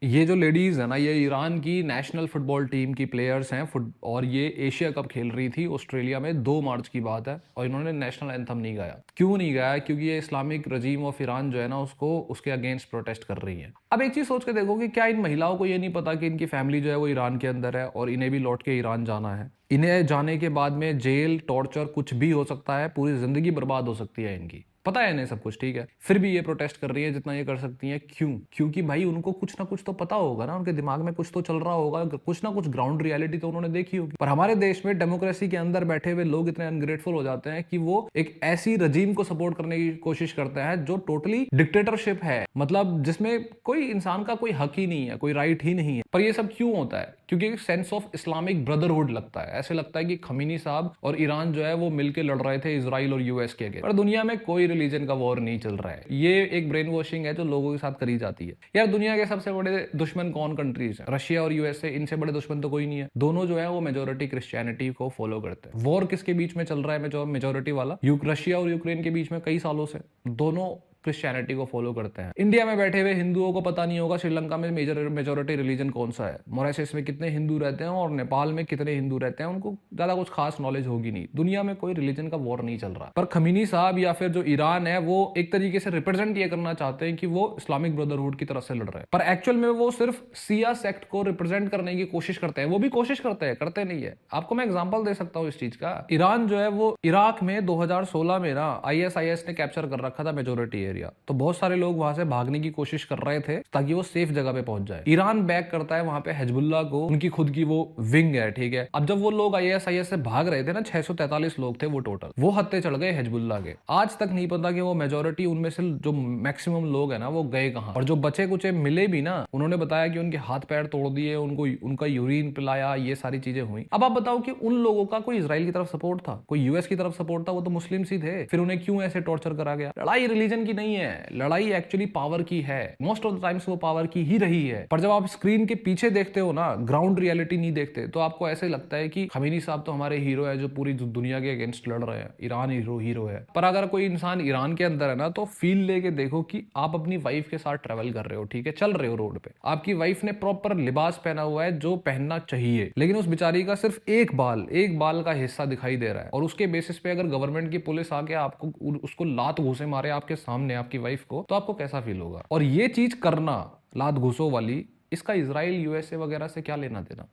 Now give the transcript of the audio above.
ये जो लेडीज है ना, ये ईरान की नेशनल फुटबॉल टीम की प्लेयर्स हैं और ये एशिया कप खेल रही थी ऑस्ट्रेलिया में। 2 मार्च की बात है और इन्होंने नेशनल एंथम नहीं गाया। क्यों नहीं गाया? क्योंकि ये इस्लामिक रजीम ऑफ ईरान जो है ना, उसको उसके अगेंस्ट प्रोटेस्ट कर रही है। अब एक चीज सोच के देखो कि क्या इन महिलाओं को ये नहीं पता कि इनकी फैमिली जो है वो ईरान के अंदर है और इन्हें भी लौट के ईरान जाना है। इन्हें जाने के बाद में जेल, टॉर्चर, कुछ भी हो सकता है, पूरी जिंदगी बर्बाद हो सकती है इनकी। पता है इन्हें सब कुछ, ठीक है, फिर भी ये प्रोटेस्ट कर रही है जितना ये कर सकती हैं। क्यों? क्योंकि भाई उनको कुछ ना कुछ तो पता होगा ना, उनके दिमाग में कुछ तो चल रहा होगा, कुछ ना कुछ ग्राउंड रियलिटी तो उन्होंने देखी होगी। पर हमारे देश में डेमोक्रेसी के अंदर बैठे हुए लोग इतने अनग्रेटफुल हो जाते हैं कि वो एक ऐसी रजीम को सपोर्ट करने की कोशिश करते हैं जो टोटली डिक्टेटरशिप है, मतलब जिसमें कोई इंसान का कोई हक ही नहीं है, कोई राइट ही नहीं है। पर ये सब क्यों होता है? क्योंकि एक सेंस ऑफ इस्लामिक ब्रदरहुड लगता है। ऐसे लगता है कि खमीनी साहब और ईरान जो है वो मिलकर लड़ रहे थे इजराइल और यूएस के अगेंस्ट। पर दुनिया में कोई रिलीजन का वॉर नहीं चल रहा है। ये एक ब्रेन वॉशिंग है जो लोगों के साथ करी जाती है। यार दुनिया के सबसे बड़े दुश्मन कौन कंट्रीज है? रशिया और यूएसए। इनसे बड़े दुश्मन तो कोई नहीं है। दोनों जो है वो मेजोरिटी क्रिश्चियनिटी को फॉलो करते हैं। वॉर किसके बीच में चल रहा है? मेजोरिटी वाला रशिया और यूक्रेन के बीच में कई सालों से। दोनों क्रिश्चियनिटी को फॉलो करते हैं। इंडिया में बैठे हुए हिंदुओं को पता नहीं होगा श्रीलंका में मेजोरिटी रिलीजन कौन सा है, मॉरिशस में कितने हिंदू रहते हैं और नेपाल में कितने हिंदू रहते हैं, उनको ज्यादा कुछ खास नॉलेज होगी नहीं। दुनिया में कोई रिलीजन का वॉर नहीं चल रहा। पर खमीनी साहब या फिर जो ईरान है वो एक तरीके से रिप्रेजेंट ये करना चाहते हैं कि वो इस्लामिक ब्रदरहुड की तरफ से लड़ रहे हैं, पर एक्चुअल में वो सिर्फ सिया सेक्ट को रिप्रेजेंट करने की कोशिश करते हैं। वो भी कोशिश करते हैं, करते नहीं है। आपको मैं एग्जांपल दे सकता हूं इस चीज का। ईरान जो है वो इराक में 2016 में ना आईएसआईएस ने कैप्चर कर रखा था मेजोरिटी एरिया। तो बहुत सारे लोग वहां से भागने की कोशिश कर रहे थे ताकि वो सेफ जगह पे पहुंच जाए। ईरान बैक करता है वहां पे हिजबुल्लाह को, उनकी खुद की वो विंग है, ठीक है। अब जब वो लोग आईएसआईएस से भाग रहे थे ना, 643 लोग थे वो टोटल, वो हत्थे चढ़ गए हिजबुल्लाह के। आज तक नहीं पता कि वो मेजोरिटी उनमें से जो मैक्सिमम लोग है ना वो गए कहां। और जो बचे कुचे मिले भी ना, उन्होंने बताया कि उनके हाथ पैर तोड़ दिए, उनको उनका यूरिन पिलाया, ये सारी चीजें हुई। अब आप बताओ कि उन लोगों का कोई इजराइल की तरफ सपोर्ट था, कोई यूएस की तरफ सपोर्ट था? वो तो मुस्लिम ही थे। फिर उन्हें क्यों ऐसे टॉर्चर करा गया? लड़ाई रिलीजन की नहीं है, लड़ाई एक्चुअली पावर की है। मोस्ट ऑफ द टाइम्स वो पावर की ही रही है। पर जब आप स्क्रीन के पीछे देखते हो ना, ग्राउंड रियलिटी नहीं देखते, तो आपको ऐसे लगता है कि खमीनी साहब तो हमारे हीरो है जो पूरी दुनिया के अगेंस्ट लड़ रहे हैं, ईरान हीरो है। पर अगर कोई इंसान ईरान के अंदर है ना, तो फील लेके देखो कि आप अपनी वाइफ के साथ ट्रेवल कर रहे हो, ठीक है, चल रहे हो रोड पे, आपकी वाइफ ने प्रॉपर लिबास पहना हुआ है जो पहनना चाहिए, लेकिन उस बेचारी का सिर्फ एक बाल का हिस्सा दिखाई दे रहा है। और उसके बेसिस पे अगर गवर्नमेंट की पुलिस आके आपको उसको लात घूसे मारे आपके सामने, आपकी वाइफ को, तो आपको कैसा फील होगा? और ये चीज करना, लात घूसो वाली, इसका इजराइल यूएसए वगैरह से क्या लेना देना?